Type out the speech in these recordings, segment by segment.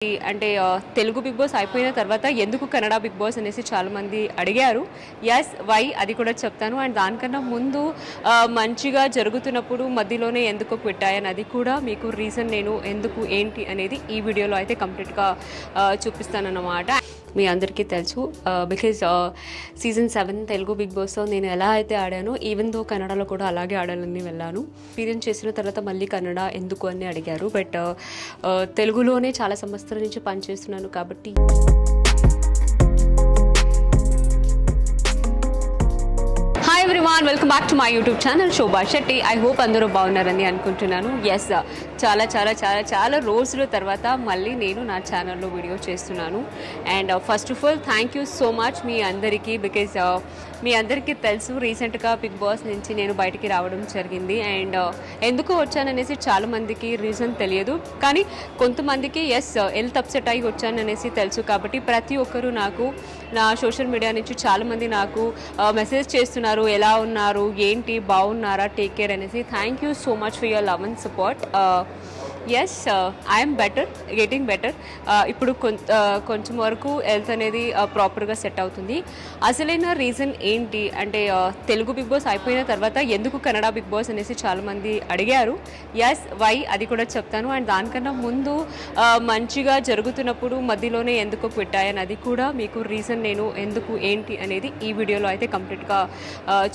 అంటే Telugu big boss అయిపోయిన తర్వాత ఎందుకు కన్నడ బిగ్ బాస్ అనేసి చాలామంది అడిగారు. ఎస్ వై అది కూడా చెప్తాను. అండ్ దానికన్నా ముందు మంచిగా జరుగుతున్నప్పుడు మధ్యలోనే ఎందుకు పెట్టాయని అది కూడా మీకు రీజన్ నేను ఎందుకు ఏంటి అనేది ఈ వీడియోలో అయితే కంప్లీట్గా చూపిస్తానన్నమాట. మీ అందరికీ తెలుసు బికాజ్ సీజన్ 7 తెలుగు బిగ్ బాస్లో నేను ఎలా అయితే ఆడానో ఈవెన్ దో కన్నడలో కూడా అలాగే ఆడాలని వెళ్ళాను. ఎక్స్పీరియన్స్ చేసిన తర్వాత మళ్ళీ కన్నడ ఎందుకు అని అడిగారు. బట్ తెలుగులోనే చాలా సంవత్సరాల నుంచి పనిచేస్తున్నాను కాబట్టి hi everyone, welcome back to my YouTube channel Shobha Shetty. I hope అందరూ బాగున్నారని అనుకుంటున్నాను. ఎస్, చాలా చాలా చాలా చాలా రోజుల తర్వాత మళ్ళీ నేను నా ఛానల్లో వీడియో చేస్తున్నాను. And first of all thank you so much మీ అందరికీ. బికాజ్ మీ అందరికీ తెలుసు రీసెంట్గా బిగ్ బాస్ నుంచి నేను బయటికి రావడం జరిగింది. అండ్ ఎందుకు వచ్చాననేసి చాలామందికి రీజన్ తెలియదు, కానీ కొంతమందికి ఎస్ హెల్త్ అప్సెట్ అయ్యి వచ్చాననేసి తెలుసు. కాబట్టి ప్రతి ఒక్కరూ నాకు నా సోషల్ మీడియా నుంచి చాలామంది నాకు మెసేజ్ చేస్తున్నారు, ఎలా ఉన్నారు, ఏంటి, బాగున్నారా, టేక్ కేర్ అనేసి. Thank you so much for your love and support. Yes, I'm better, getting better. ఇప్పుడు కొంచెం వరకు హెల్త్ అనేది ప్రాపర్గా సెట్ అవుతుంది. అసలైన రీజన్ ఏంటి అంటే తెలుగు బిగ్ బాస్ అయిపోయిన తర్వాత ఎందుకు కన్నడ బిగ్ బాస్ అనేసి చాలామంది అడిగారు. ఎస్ వై అది కూడా చెప్తాను. అండ్ దానికన్నా ముందు మంచిగా జరుగుతున్నప్పుడు మధ్యలోనే ఎందుకు పెట్టాయని అది కూడా మీకు రీజన్ నేను ఎందుకు ఏంటి అనేది ఈ వీడియోలో అయితే కంప్లీట్గా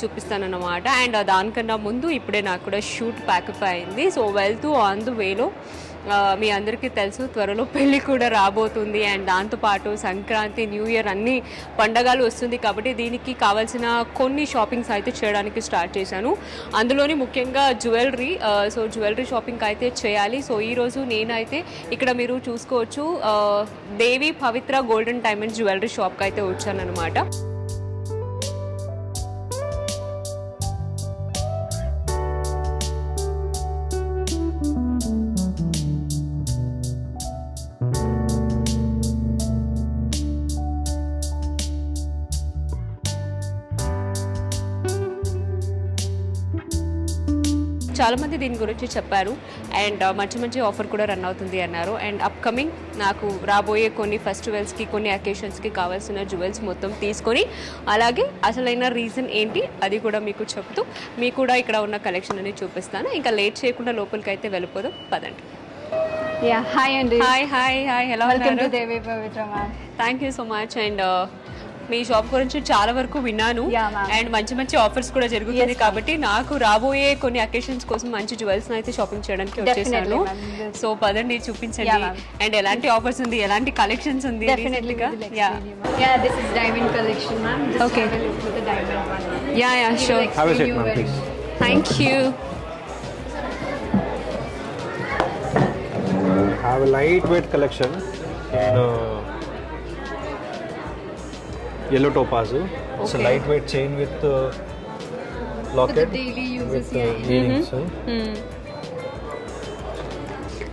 చూపిస్తానన్నమాట. అండ్ దానికన్నా ముందు ఇప్పుడే నాకు కూడా షూట్ ప్యాకప్ అయింది. సో వెళ్తూ ఆన్ ద వేలో మీ అందరికీ తెలుసు త్వరలో పెళ్ళి కూడా రాబోతుంది. అండ్ దాంతోపాటు సంక్రాంతి, న్యూ ఇయర్ అన్ని పండగలు వస్తుంది. కాబట్టి దీనికి కావాల్సిన కొన్ని షాపింగ్స్ అయితే చేయడానికి స్టార్ట్ చేశాను. అందులోని ముఖ్యంగా జ్యువెలరీ. సో జ్యువెలరీ షాపింగ్ అయితే చేయాలి. సో ఈరోజు నేనైతే ఇక్కడ మీరు చూసుకోవచ్చు దేవి పవిత్ర గోల్డెన్ డైమండ్ జ్యువెలరీ షాప్కి అయితే వచ్చానన్నమాట. చాలామంది దీని గురించి చెప్పారు. అండ్ మంచి మంచి ఆఫర్ కూడా రన్ అవుతుంది అన్నారు. అండ్ అప్కమింగ్ నాకు రాబోయే కొన్ని ఫెస్టివల్స్కి, కొన్ని అకేషన్స్కి కావాల్సిన జ్యువెల్స్ మొత్తం తీసుకొని అలాగే అసలైన రీజన్ ఏంటి అది కూడా మీకు చెప్తూ మీకు కూడా ఇక్కడ ఉన్న కలెక్షన్ అనేది చూపిస్తాను. ఇంకా లేట్ చేయకుండా లోపలికి అయితే వెళ్ళిపోదాం, పదండి. హాయ్ అండి. హాయ్ హాయ్ హాయ్, ఎలా ఉన్నారు? Devi Pavitra ma'am. Thank you so much. And మీ షాప్ గురించి చాలా వరకు విన్నాను. అండ్ మంచి మంచి ఆఫర్స్ కూడా జరుగుతుంది. కాబట్టి నాకు రాబోయే కొన్ని అకేషన్స్ కోసం మంచి జ్యువెల్స్ అయితే షాపింగ్ చేయడానికి వచ్చేసాను. సో పదండి చూపించండి. అండ్ ఎలాంటి ఆఫర్స్ ఉంది, ఎలాంటి కలెక్షన్స్ ఉంది. This is diamond collection, ma'am. Okay. Look for the diamond one. Yeah, sure. Have a seat, ma'am, please. Thank you. Have a lightweight collection in yellow topaz. It's a lightweight chain with locket For the daily uses, with earrings.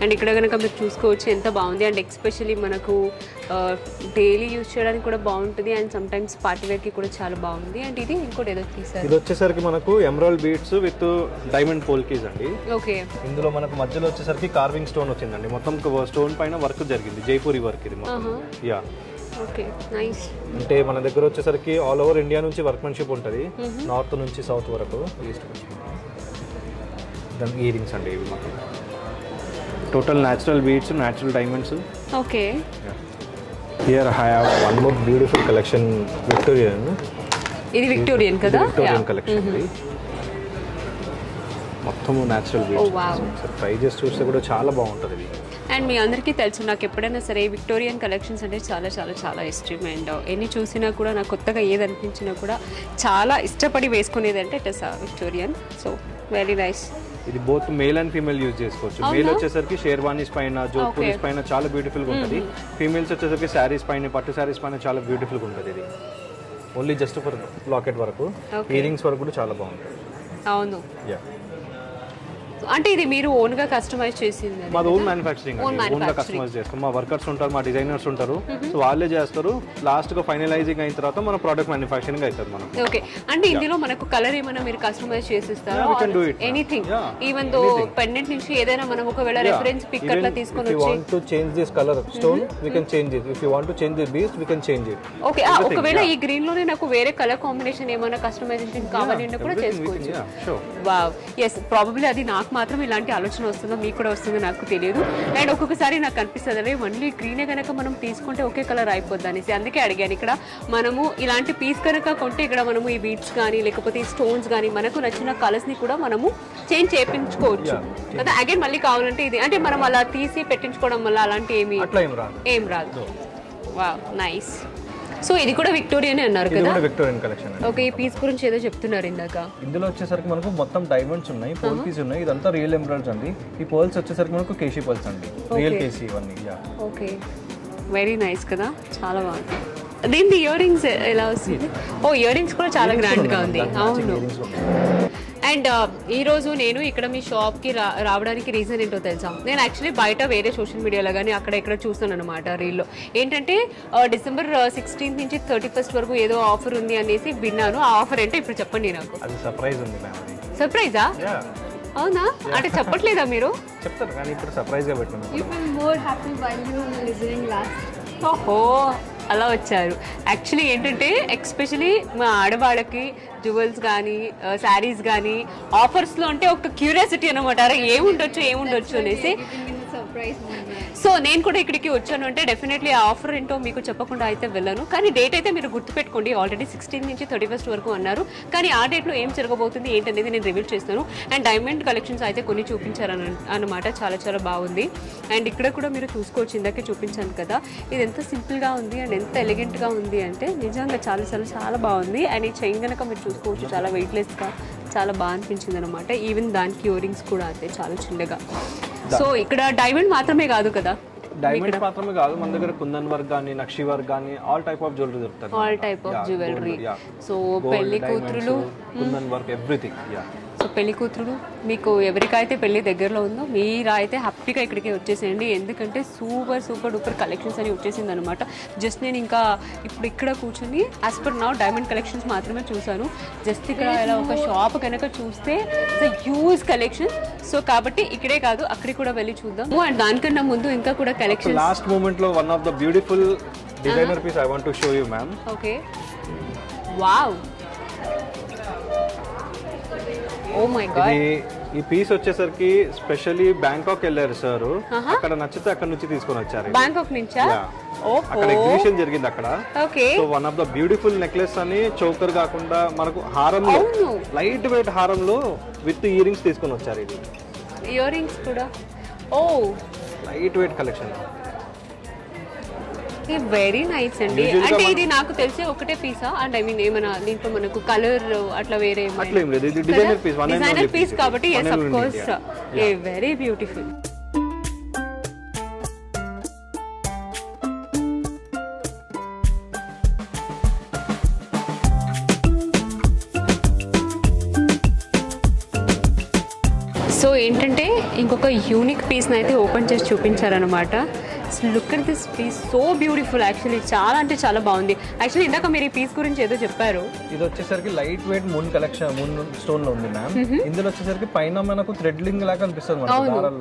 And ఇక్కడ కనుక మీరు చూసుకోవచ్చు ఎంత బాగుంది. And especially మనకు daily use చేయడానికి కూడా బాగుంటుంది. అండ్ సమ్ టైమ్స్ పార్టీ వేర్కి కూడా చాలా బాగుంది. అండ్ ఇది ఇంకోటి ఏదో తీసారు. ఇది వచ్చేసరికి మనకు emerald beads with diamond polkis అండి. ఓకే. ఇందులో మనకు మధ్యలో వచ్చేసరికి కార్వింగ్ స్టోన్ వచ్చిందండి. మొత్తం స్టోన్ పైన వర్క్ జరిగింది, జైపూరి వర్క్ ఇది మొత్తం. Yeah, okay, nice. అంటే మన దగ్గర వచ్చేసరికి ఆల్ ఓవర్ ఇండియా నుంచి వర్క్మెన్షిప్ ఉంటుంది, నార్త్ నుంచి సౌత్ వరకు, ఈస్ట్ నుంచి. దాని ఇయరింగ్స్ అండి ఇవి మొత్తం total natural beads, natural diamonds. Okay. Here I have one more beautiful collection, Victorian. ఇది విక్టోరియన్ కదా? విక్టోరియన్ కలెక్షన్ ఇది మొత్తం న్యాచురల్ బీడ్స్. ట్రై చేసి చూస్తే కూడా చాలా బాగుంటుంది ఇది. అండ్ మీ అందరికీ తెలుసు నాకు ఎప్పుడైనా సరే విక్టోరియన్ కలెక్షన్స్ అంటే చాలా చాలా చాలా ఇష్టం. అండ్ ఎన్ని చూసినా కూడా నాకు కొత్తగా ఏది అనిపించినా కూడా చాలా ఇష్టపడి వేసుకునేది అంటే it is Victorian. So very nice. ఇది both male and female use చేసుకోవచ్చు. మేల్ వచ్చేసరికి షేర్వానీస్ పైన, జోధ్పూరీస్ పైన చాలా బ్యూటిఫుల్గా ఉంటుంది. ఫీమేల్స్ వచ్చేసరికి శారీస్ పైన, పట్టు శారీస్ పైన చాలా బ్యూటిఫుల్గా ఉంటుంది. ఇది ఓన్లీ జస్ట్ ఫర్ లాకెట్ వరకు, ఇయరింగ్స్ వరకు కూడా చాలా బాగుంటుంది. అవును. యా, అంటే ఇది మీరు ఓన్ గా కస్టమైజ్ చేసింది? మాది ఓన్ మ్యానుఫ్యాక్చరింగ్, ఓన్ గా కస్టమైజ్ చేస్తాం. మా వర్కర్స్ ఉంటారు, మా డిజైనర్స్ ఉంటారు, సో వాళ్ళే చేస్తారు. లాస్ట్ గా ఫైనలైజింగ్ అయిన తర్వాత మన ప్రోడక్ట్ మ్యానుఫ్యాక్చరింగ్ అవుతుంది మనం. ఓకే, అంటే ఇందులో మనకు కలర్ ఏమైనా మీరు కస్టమైజ్ చేసిస్తారా? ఎనీథింగ్, ఈవెన్ దో పెండెంట్ నుంచి ఏదైనా మనం ఒకవేళ రెఫరెన్స్ పిక్ అట్లా తీసుకొని వచ్చి want to change this color stone we can change it. If you want to change the beast we can change it. Okay, ఒకవేళ ఈ గ్రీన్ లోనే నాకు వేరే కలర్ కాంబినేషన్ ఏమైనా కస్టమైజేషన్ కావాలి అంటే కూడా చేసుకోవచ్చు. వావ్, ఎస్, ప్రాబబ్లీ అది నాకు మాత్రం ఇలాంటి ఆలోచన వస్తుందో మీకు కూడా వస్తుందో నాకు తెలియదు. అండ్ ఒక్కొక్కసారి నాకు అనిపిస్తుంది అదే మళ్ళీ గ్రీనే కనుక మనం తీసుకుంటే ఒకే కలర్ అయిపోద్ది అనేసి, అందుకే అడిగాను. ఇక్కడ మనము ఇలాంటి పీస్ కనుక కొంటే ఇక్కడ మనము ఈ బీడ్స్ కానీ లేకపోతే ఈ స్టోన్స్ కానీ మనకు నచ్చిన కలర్స్ ని కూడా మనము చేంజ్ చేయించుకోవచ్చు కదా. అగైన్ మళ్ళీ కావాలంటే ఇది అంటే మనం అలా తీసి పెట్టించుకోవడం వల్ల అలాంటి ఏం రాదు. Wow, nice. సో ఇది కూడా విక్టోరియన్ అన్నారు కదా? Victorian collection. ఓకే, ఈ పీస్ గురించి ఏదో చెప్తున్నారు ఇందాక. ఇందులో వచ్చేసరికి మనకు మొత్తం డైమండ్స్ ఉన్నాయి, పోల్ పీస్ ఉన్నాయి. ఇదంతా రియల్ ఎమరాల్డ్స్ అండి. ఈ పోల్స్ వచ్చేసరికి మనకు కేసీ పోల్స్ అండి, రియల్ కేసీ ఇవన్నీ. ఓకే, వెరీ నైస్ కదా, చాలా బాగుంది. దీని ఇయర్ రింగ్స్ ఎలా వస్తుంది? ఓ, ఇయర్ రింగ్స్ కూడా చాలా గ్రాండ్ గా ఉంది. అవును. అండ్ ఈరోజు నేను ఇక్కడ మీ షాప్కి రావడానికి రీజన్ ఏంటో తెలుసా? నేను యాక్చువల్లీ బయట వేరే సోషల్ మీడియాలో కానీ అక్కడ ఇక్కడ చూస్తాను అనమాట రీల్లో. ఏంటంటే December 16th నుంచి 31st వరకు ఏదో ఆఫర్ ఉంది అనేసి విన్నాను. ఆ ఆఫర్ ఏంటో ఇప్పుడు చెప్పండి నాకు. సర్ప్రైజా? అవునా? అంటే చెప్పట్లేదా మీరు? చెప్తారు కానీ ఇప్పుడు సర్ప్రైజ్ గా పెట్టాను. You feel more happy while you were listening last. ఓహో, అలా వచ్చారు. యాక్చువల్లీ ఏంటంటే ఎక్స్పెషలీ మా ఆడవాళ్ళకి జ్యువెల్స్ కానీ శారీస్ కానీ ఆఫర్స్లో అంటే ఒక క్యూరియాసిటీ అనమాట, అరే ఏముండొచ్చు అనేసి. సో నేను కూడా ఇక్కడికి వచ్చాను అంటే డెఫినెట్లీ ఆ ఆఫర్ ఏంటో మీకు చెప్పకుండా అయితే వెళ్ళను. కానీ డేట్ అయితే మీరు గుర్తుపెట్టుకోండి, ఆల్రెడీ 16 నుంచి 31st వరకు అన్నారు. కానీ ఆ డేట్లో ఏం జరగబోతుంది ఏంటనేది నేను రివీల్ చేస్తాను. అండ్ డైమండ్ కలెక్షన్స్ అయితే కొన్ని చూపించారు అన్నమాట, చాలా చాలా బాగుంది. అండ్ ఇక్కడ కూడా మీరు చూసుకోవచ్చు, ఇందాకే చూపించాను కదా, ఇది ఎంత సింపుల్గా ఉంది అండ్ ఎంత ఎలిగెంట్గా ఉంది అంటే నిజంగా చాలా బాగుంది. అండ్ ఈ చైన్ కనుక మీరు చూసుకోవచ్చు, చాలా వెయిట్లెస్గా చాలా బాగా అనిపించింది అనమాట. ఈవెన్ దానికి ఇయర్ రింగ్స్ కూడా అంతే, చాలా చిన్నగా. సో ఇక్కడ డైమండ్ మాత్రమే కాదు కదా, డైమండ్స్ మాత్రమే కాదు, మన దగ్గర కుందన్ వర్క్ కానీ నక్షి వర్క్ కానీ ఆల్ టైప్ ఆఫ్ జ్యువెలరీ దొరుకుతుంది. All type of jewellery. So పెళ్లి కూతురులు, కుందన్ వర్క్, ఎవ్రీథింగ్. సో పెళ్లి కూతురు మీకు ఎవరికైతే పెళ్లి దగ్గరలో ఉందో మీరు అయితే హ్యాపీగా ఇక్కడికి వచ్చేసేయండి, ఎందుకంటే సూపర్ డూపర్ కలెక్షన్స్ అని వచ్చేసింది అనమాట. జస్ట్ నేను ఇంకా ఇప్పుడు ఇక్కడ కూర్చొని as per now diamond collections మాత్రమే చూసాను. జస్ట్ ఇక్కడ ఇలా ఒక షాప్ కనుక చూస్తే హ్యూజ్ కలెక్షన్. సో కాబట్టి ఇక్కడే కాదు అక్కడికి కూడా వెళ్ళి చూద్దాం. అండ్ దానికన్నా ముందు ఇంకా కూడా కలెక్షన్ లాస్ట్ మూమెంట్ లో one of the beautiful designer piece I want to show you ma'am. Okay, wow, oh my God. ఈ పీస్ వచ్చేసరికి స్పెషల్లీ బ్యాంకాక్ వెళ్ళారు సార్, అక్కడ నచ్చితే అక్కడ నుంచి తీసుకొని వచ్చారు. బ్యాంకాక్ నుంచా? అక్కడ ఎగ్జిబిషన్ జరిగింది అక్కడ. Okay, so one of the beautiful necklace అని చౌకర్ కాకుండా మనకు హారంలో లైట్ వెయిట్ హారంలో విత్ ఇయర్ రింగ్స్ తీసుకొని వచ్చారు. ఇది ఇయర్ రింగ్స్ కూడా ఓ light weight collection, very nice అండి. అంటే ఇది నాకు తెలిసి ఒకటే పీసా? అండ్ ఐ మీన్ ఏమైనా దీంట్లో మనకు కలర్ అట్లా వేరే డిజైనర్ పీస్ కాబట్టి yes of course very beautiful. So ఏంటంటే ఇంకొక యూనిక్ పీస్ని అయితే ఓపెన్ చేసి చూపించారనమాట. Look at this piece, so beautiful. Actually చాలా అంటే చాలా బాగుంది. యాక్చువల్లీ ఇందాక మీరు ఈ పీస్ గురించి ఏదో చెప్పారు. ఇది వచ్చేసరికి light weight moon collection, moon stone లో ఉంది మ్యామ్. ఇందులో వచ్చేసరికి పైన మనకు థ్రెడ్లింగ్ లాగా అనిపిస్తుంది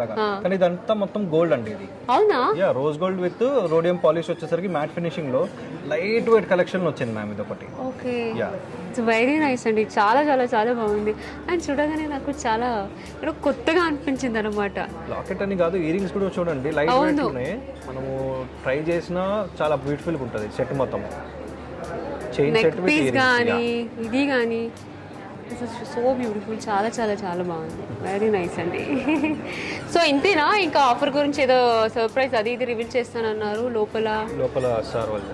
లాగా, కానీ ఇదంతా మొత్తం గోల్డ్ అండి. ఇది అవునా? Rose gold with rhodium polish వచ్చేసరికి మ్యాట్ ఫినిషింగ్ లో లైట్ వెయిట్ కలెక్షన్ వచ్చింది మ్యామ్. ఇది ఒకటి. ఓకే, ఇట్స్ వెరీ నైస్ అండి, చాలా చాలా చాలా బాగుంది. అండ్ చూడగానే నాకు చాలా కొత్తగా అనిపించింది అనమాట. లాకెట్ అని కాదు, ఇయర్ రింగ్స్ కూడా చూడండి లైట్ వెయిట్ ఉన్నాయి. మనము ట్రై చేసినా చాలా బ్యూటిఫుల్ గా ఉంటుంది సెట్ మొత్తం. Chain set with ear rings ఇది కానీ సో బ్యూటిఫుల్, చాలా చాలా చాలా బాగుంది. వెరీ నైస్ అండి. సో ఇంతేనా? ఇంకా ఆఫర్ గురించి ఏదో సర్ప్రైజ్ అది ఇది రివీల్ చేస్తానన్నారు. లోపల సార్ వాళ్ళు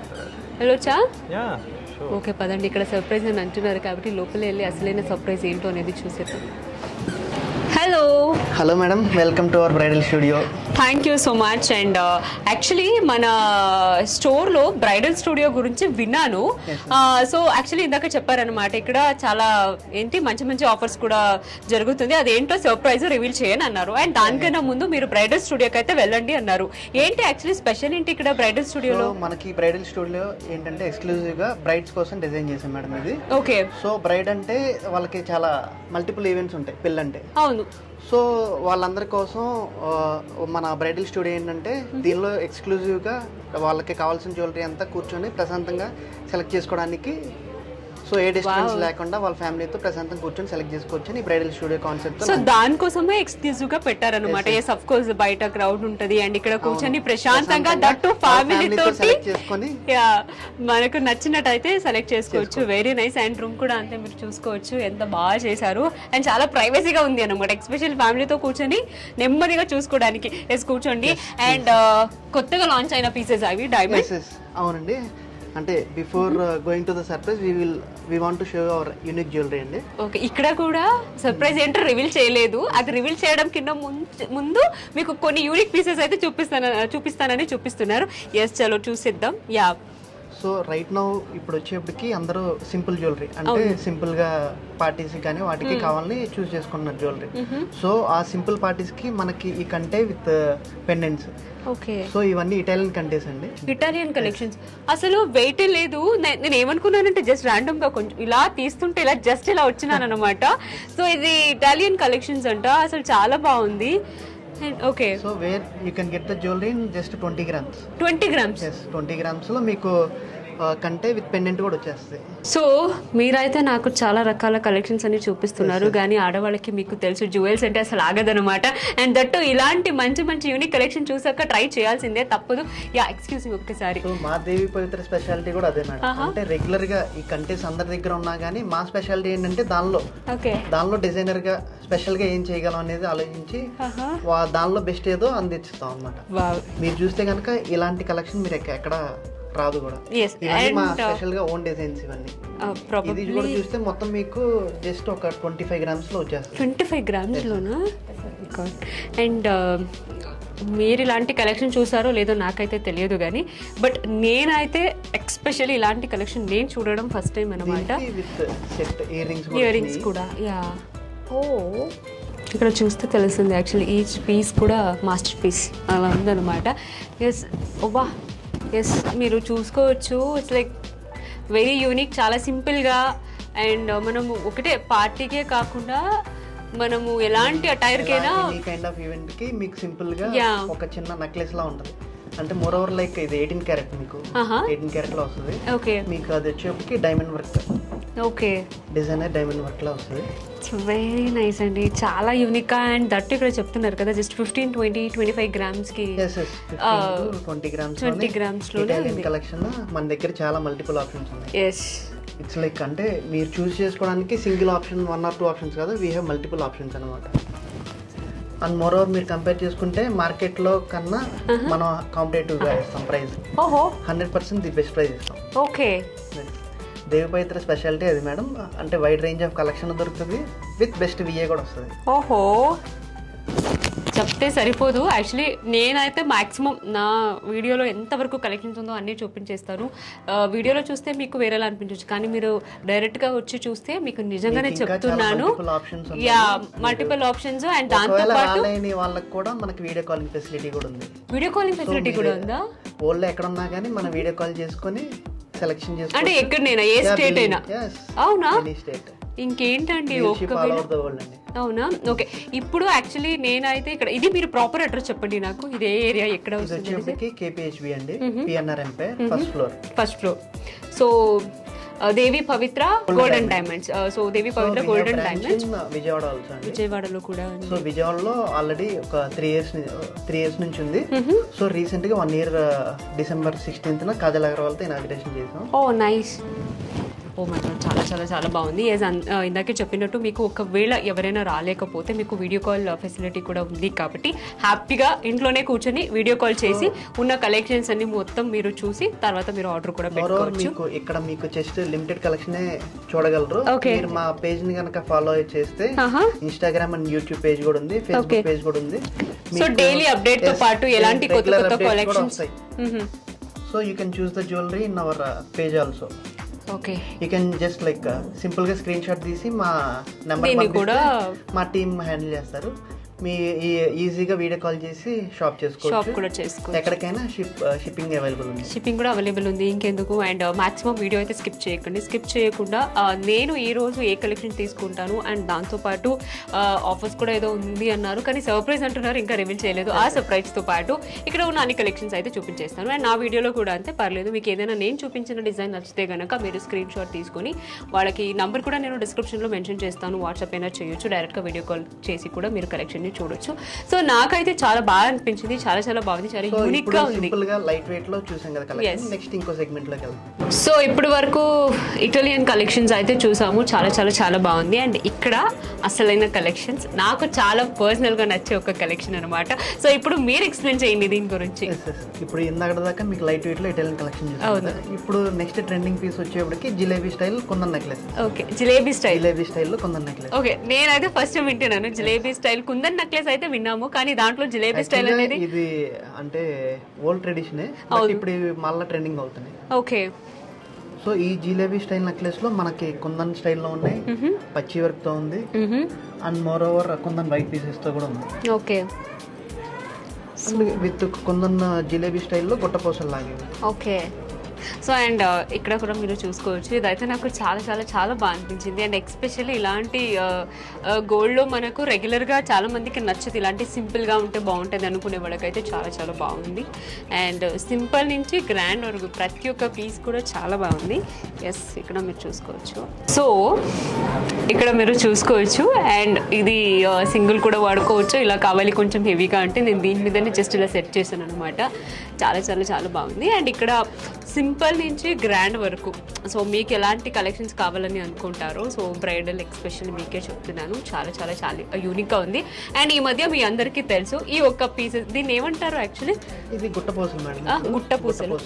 వెళ్ళొచ్చా? ఓకే పదండి, ఇక్కడ సర్ప్రైజ్ అని అంటున్నారు కాబట్టి లోపల వెళ్ళి అసలైన సర్ప్రైజ్ ఏంటో అనేది చూసేద్దాం. Hello madam, welcome to our bridal studio. Thank you so much. And actually మన స్టోర్లో బ్రైడల్ స్టూడియో గురించి విన్నాను. సో యాక్చువల్లీ ఇందాక చెప్పారనమాట ఇక్కడ చాలా ఏంటి మంచి మంచి ఆఫర్స్ కూడా జరుగుతుంది, అదేంటో సర్ప్రైజ్ రివీల్ చేయని అన్నారు. అండ్ దానికన్నా ముందు మీరు బ్రైడల్ స్టూడియోకి అయితే వెళ్ళండి అన్నారు. ఏంటి యాక్చువల్లీ స్పెషల్ ఏంటి ఇక్కడ బ్రైడల్ స్టూడియోలో? మనకి బ్రైడల్ స్టూడియో ఏంటంటే ఎక్స్క్లూజివ్ గా బ్రైడ్స్ కోసం డిజైన్ చేసాం మేడం ఇది. ఓకే. సో బ్రైడ్ అంటే వాళ్ళకి చాలా మల్టిపుల్ ఈవెంట్స్ ఉంటాయి పెళ్ళంటే. అవును. సో వాళ్ళందరి కోసం మన బ్రైడల్ స్టూడియో ఏంటంటే దీనిలో ఎక్స్క్లూజివ్గా వాళ్ళకి కావాల్సిన జ్యువెలరీ అంతా కూర్చొని ప్రశాంతంగా సెలెక్ట్ చేసుకోవడానికి, సో ఏ డిస్టెన్స్ లేకుండా వాళ్ళ ఫ్యామిలీతో ప్రశాంతంగా కూర్చొని సెలెక్ట్ చేసుకోవచ్చు అని బ్రైడల్ స్టూడియో కాన్సెప్ట్. సో దానికోసమే ఎక్స్క్లూజివ్ గా పెట్టారనమాట. ఎస్ ఆఫ్ కోర్స్ బయట క్రౌడ్ ఉంటది అండ్ ఇక్కడ కూర్చొని ప్రశాంతంగా దట్టు ఫ్యామిలీతో చేసుకొని మనకు నచ్చినట్టయితే సెలెక్ట్ చేసుకోవచ్చు. Very nice. అండ్ రూమ్ కూడా అంతే మీరు చూసుకోవచ్చు ఎంత బాగా చేశారు. అండ్ చాలా ప్రైవసీగా ఉంది అనమాట, ఎస్పెషల్ ఫ్యామిలీతో కూర్చొని నెమ్మదిగా చూసుకోవడానికి. ఎస్ కూర్చోండి. అండ్ కొత్తగా లాంచ్ అయిన పీసెస్ అవి డైమండ్. అవునండి. అంటే before going to the surprise we want to show our unique jewellery అండి. ఓకే. ఇక్కడ కూడా సర్ప్రైజ్ ఏంటో రివీల్ చేయలేదు, అది రివీల్ చేయడం కింద ముందు మీకు కొన్ని యూనిక్ పీసెస్ అయితే చూపిస్తానని చూపిస్తున్నారు. ఎస్ చలో చూసిద్దాం. యా. సో రైట్ నౌ ఇప్పుడు వచ్చేప్పటికి అందరూ సింపుల్ జ్యువెలరీ అంటే సింపుల్ గా పార్టీస్ కానీ వాటికి కావాలని చూస్ చేసుకుంటున్నారు జ్యువెలరీ. సో ఆ సింపుల్ పార్టీస్ కి మనకి ఈ కంటే విత్ పెండెంట్స్. ఓకే. సో ఇవన్నీ ఇటాలియన్ కంటేస్ అండి, ఇటాలియన్ కలెక్షన్స్. అసలు వెయిట్ లేదు. నేను ఏమనుకున్నానంటే జస్ట్ ర్యాండమ్ గా కొంచెం ఇలా తీస్తుంటే ఇలా జస్ట్ ఇలా వచ్చినాను అనమాట. సో ఇది ఇటాలియన్ కలెక్షన్స్ అంట. అసలు చాలా బాగుంది. Okay. So where you can get the jewellery in just 20 grams. 20 grams. Yes 20 grams లో మీకు కంటే విత్ పెండెంట్ కూడా వచ్చేస్తుంది. సో మీరైతే నాకు చాలా రకాల కలెక్షన్స్ అన్ని చూపిస్తున్నారు, కానీ ఆడవాళ్ళకి మీకు తెలుసు జ్యువెల్స్ అంటే అసలు ఆగదనమాట. అండ్ దట్టు ఇలాంటి మంచి మంచి యూనిక్ కలెక్షన్ చూసాక ట్రై చేయాల్సిందే, తప్పదు. యా ఎక్స్క్యూజ్ మీ ఒక్కసారి. సో మా దేవి పవిత్ర స్పెషాలిటీ కూడా అదే మేడం. అంటే రెగ్యులర్ గా ఈ కంటెస్ అందరి దగ్గర ఉన్నా కానీ మా స్పెషాలిటీ ఏంటంటే దానిలో డిజైనర్ గా స్పెషల్ గా ఏం చేయగలం అనేది ఆలోచించి దానిలో బెస్ట్ ఏదో అందిస్తాం అనమాట. మీరు చూస్తే కనుక ఇలాంటి కలెక్షన్ మీరు ఎక్కడ రాదు కూడా. మా స్పెషల్ గా ఓన్ డిజైన్స్ ఇవన్నీ. ఇది కూడా చూస్తే మొత్తం మీకు జస్ట్ ఒక 25 grams లో వచ్చేస్తుంది. 25 grams లోనా? అండ్ మీరు ఇలాంటి కలెక్షన్ చూసారో లేదో నాకైతే తెలియదు కానీ, బట్ నేనైతే ఎక్స్పెషల్లీ ఇలాంటి కలెక్షన్ నేను చూడడం ఫస్ట్ టైం అనమాట. ఇయర్ రింగ్స్ కూడా. యా. ఓ ఇక్కడ చూస్తే తెలుస్తుంది యాక్చువల్లీ ఈచ్ పీస్ కూడా మాస్టర్ పీస్ అలా ఉందన్నమాట. ఎస్. ఓవా. ఎస్ మీరు చూసుకోవచ్చు. ఇట్స్ లైక్ వెరీ యూనిక్, చాలా సింపుల్గా. అండ్ మనము ఒకటే పార్టీకే కాకుండా మనము ఎలాంటి అటైర్కైనా ఈ కైండ్ ఆఫ్ ఈవెంట్ కి మీకు సింపుల్ గా ఒక చిన్న నెక్లెస్ లా ఉంటుంది. అంటే మోర్ ఓవర్ లైక్ ఇది 18 క్యారెట్ మీకు 18 క్యారెట్ లో వస్తుంది. ఓకే. మీకు అది వచ్చేప్పటికి diamond work. Okay. Designer diamond work లా వస్తుంది. వెరీ నైస్ అండి, చాలా యూనిక్. అండ్ దట్ ఇక్కడ చెప్తున్నారు కదా జస్ట్ 15, 20, 25 grams కి 20 grams లో కలెక్షన్. మన దగ్గర చాలా మల్టిపుల్ ఆప్షన్స్ ఉన్నాయి. ఎస్. ఇట్స్ లైక్ అంటే మీరు చూస్ చేసుకోవడానికి సింగిల్ ఆప్షన్ 1 or 2 ఆప్షన్స్ కాదు, వీ హ్యావ్ మల్టిపుల్ ఆప్షన్స్ అనమాట. అండ్ మోర్ ఓవర్ మీరు కంపేర్ చేసుకుంటే మార్కెట్ లో కన్నా మనం కాంపిటేటివ్ గా ఇస్తాం ప్రైస్. 100% ది బెస్ట్ ప్రైస్ ఇస్తాం. ఓకే. దేవి పవిత్ర స్పెషాలిటీ అది మేడం. అంటే వైడ్ రేంజ్ ఆఫ్ కలెక్షన్ దొరుకుతుంది, విత్ బెస్ట్ విఏ కూడా వస్తుంది. ఓహో చెప్తే సరిపోదు. యాక్చువల్లీ నేనైతే మాక్సిమం నా వీడియోలో ఎంతవరకు కలెక్షన్స్ ఉందో అన్నీ చూపించేస్తాను. వీడియోలో చూస్తే మీకు వేరేలా అనిపించవచ్చు, కానీ మీరు డైరెక్ట్గా వచ్చి చూస్తే మీకు నిజంగానే చెప్తున్నాను యా మల్టిపుల్ ఆప్షన్స్. అండ్ దాంతోపాటు వాళ్ళకి కూడా మనకి వీడియో కాలింగ్ ఫెసిలిటీ కూడా ఉంది. వీడియో కాలింగ్ ఫెసిలిటీ కూడా ఉందా? ఓల్డ్ ఎక్కడ ఉన్నా కానీ మనం వీడియో కాల్ చేసుకొని సెలెక్షన్ చేసుకోవచ్చు. అంటే ఎక్కడైనా ఏ స్టేట్ అయినా? అవునా? స్టేట్. ఇంకేంటండి అవునా? ఓకే. ఇప్పుడు యాక్చువల్లీ నేనైతే ఇక్కడ ఇది మీరు ప్రాపర్ అడ్రస్ చెప్పండి నాకు, ఇది ఏ ఏరియా ఎక్కడ వస్తుంది? కేపీహెచ్బి అండి, PNR Empire first floor. So Devi Pavitra golden diamonds. So Devi Pavitra golden diamonds విజయవాడలో కూడా. సో విజయవాడలో ఆల్రెడీ ఒక 3 years నుంచి ఉంది. సో రీసెంట్ గా 1 year December 16th Kajal Agarwal తో ఇనాగ్రేషన్ చేసాం. ఓ నైస్. ఓ మై గాడ్, చాలా చాలా చాలా బాగుంది. ఇందాకే చెప్పినట్టు మీకు ఒకవేళ ఎవరైనా రాలేకపోతే మీకు వీడియో కాల్ ఫెసిలిటీ కూడా ఉంది కాబట్టి హ్యాపీగా ఇంట్లోనే కూర్చొని వీడియో కాల్ చేసి ఉన్న కలెక్షన్స్ అన్ని మొత్తం మీరు చూసి తర్వాత మీరు ఆర్డర్ కూడా పెట్టుకోవచ్చు. ఇక్కడ మీకు జస్ట్ లిమిటెడ్ కలెక్షన్ చూడగలరు. మీరు మా పేజ్ ని కనుక ఫాలో చేస్తే ఇన్స్టాగ్రామ్ అండ్ యూట్యూబ్ పేజ్ కూడా ఉంది, ఫేస్బుక్ పేజ్ కూడా ఉంది. సో డైలీ అప్డేట్ తో పాటు ఎలాంటి కొత్త కొత్త collections. So you can choose the jewellery in our page also. Okay, you can just like simple గా స్క్రీన్ షాట్ తీసి మా నెంబర్ కూడా మా టీమ్ హ్యాండిల్ చేస్తారు. మీ ఈజీగా వీడియో కాల్ చేసి షాప్ చేసుకోవచ్చు. ఎక్కడికైనా షిప్పింగ్ అవైలబుల్ ఉంది. షిప్పింగ్ కూడా అవైలబుల్ ఉంది. ఇంకెందుకు, అండ్ మాక్సిమం వీడియో అయితే స్కిప్ చేయకండి. స్కిప్ చేయకుండా నేను ఈ రోజు ఏ కలెక్షన్ తీసుకుంటాను అండ్ దాంతోపాటు ఆఫర్స్ కూడా ఏదో ఉంది అన్నారు, కానీ సర్ప్రైజ్ అంటున్నారు, ఇంకా రివీల్ చేయలేదు. ఆ సర్ప్రైజ్తో పాటు ఇక్కడ ఉన్న అన్ని కలెక్షన్స్ అయితే చూపించేస్తాను. అండ్ నా వీడియోలో కూడా అంతే, పర్లేదు మీకు ఏదైనా నేను చూపించిన డిజైన్ నచ్చితే కనుక మీరు స్క్రీన్ షాట్ తీసుకొని వాళ్ళకి నంబర్ కూడా నేను డిస్క్రిప్షన్లో మెన్షన్ చేస్తాను, వాట్సాప్ అయినా చేయొచ్చు, డైరెక్ట్గా వీడియో కాల్ చేసి కూడా మీరు కలెక్షన్ చూడొచ్చు. సో నాకైతే చాలా బాగా అనిపించింది, చాలా చాలా బాగుంది, చాలా యూనిక్ గా ఉంది. లైట్ వెయిట్ లో చూసాం కదా కలెక్షన్. నెక్స్ట్ ఇంకో సెగ్మెంట్ లోకి వెళ్దాం. సో ఇప్పుడు వరకు ఇటాలియన్ కలెక్షన్స్ అయితే చూసాము, చాలా చాలా చాలా బాగుంది. అండ్ ఇక్కడ అసలైన కలెక్షన్స్ నాకు చాలా పర్సనల్ గా నచ్చే ఒక కలెక్షన్ అనమాట. సో ఇప్పుడు మీరు ఎక్స్ప్లెయిన్ చేయండి దీని గురించి. ఇప్పుడు ఇందాక దాకా మీకు లైట్ వెయిట్ లో ఇటాలియన్ కలెక్షన్ చూసాం. ఇప్పుడు నెక్స్ట్ ట్రెండింగ్ పీస్ వచ్చేప్పటికి jalebi style kundan necklace. Okay, jalebi style లో కుందన్ నెక్లెస్. ఓకే, నేనైతే ఫస్ట్ వింటున్నాను జిలేబీ స్టైల్ కుందన్ నెక్లెస్ అయితే విన్నాము, కానీ దాంట్లో జిలేబీ స్టైల్ అనేది ఇది అంటే ఓల్డ్ ట్రెడిషన్, ఇప్పుడు మళ్ళీ ట్రెండింగ్ అవుతున్నాయి. ఓకే, సో ఈ జిలేబీ స్టైల్ నెక్లెస్ లో మనకి కుందన్ స్టైల్లో ఉన్నాయి, పచ్చి వర్క్ తో ఉంది, and more over kundan white pieces తో కూడా ఉంది. ఓకే, విత్ కుందన్ జిలేబీ స్టైల్లో గుట్టపోసలు లాగేవి. ఓకే. సో అండ్ ఇక్కడ కూడా మీరు చూసుకోవచ్చు, ఇదైతే నాకు చాలా చాలా చాలా బాగా అనిపించింది. అండ్ ఎక్స్పెషల్లీ ఇలాంటి గోల్డ్లో మనకు రెగ్యులర్గా చాలా మందికి నచ్చదు, ఇలాంటి సింపుల్గా ఉంటే బాగుంటుంది అనుకునే వాళ్ళకైతే చాలా చాలా బాగుంది. అండ్ సింపుల్ నుంచి గ్రాండ్ వరకు ప్రతి ఒక్క పీస్ కూడా చాలా బాగుంది. ఎస్, ఇక్కడ మీరు చూసుకోవచ్చు. సో ఇక్కడ మీరు చూసుకోవచ్చు, అండ్ ఇది సింగిల్ కూడా వాడుకోవచ్చు. ఇలా కావాలి కొంచెం హెవీగా అంటే నేను దీని మీదనే జస్ట్ ఇలా సెట్ చేశాను అనమాట. చాలా చాలా చాలా బాగుంది. అండ్ ఇక్కడ సింపుల్ నుంచి గ్రాండ్ వరకు, సో మీకు ఎలాంటి కలెక్షన్స్ కావాలని అనుకుంటారో, సో బ్రైడల్ ఎక్స్పెషల్ మీకే చెప్తున్నాను, చాలా చాలా చాలా యూనిక్గా ఉంది. అండ్ ఈ మధ్య మీ అందరికీ తెలుసు ఈ ఒక్క పీస్, దీన్ని ఏమంటారు యాక్చువల్లీ? ఇది గుట్టపూసలు.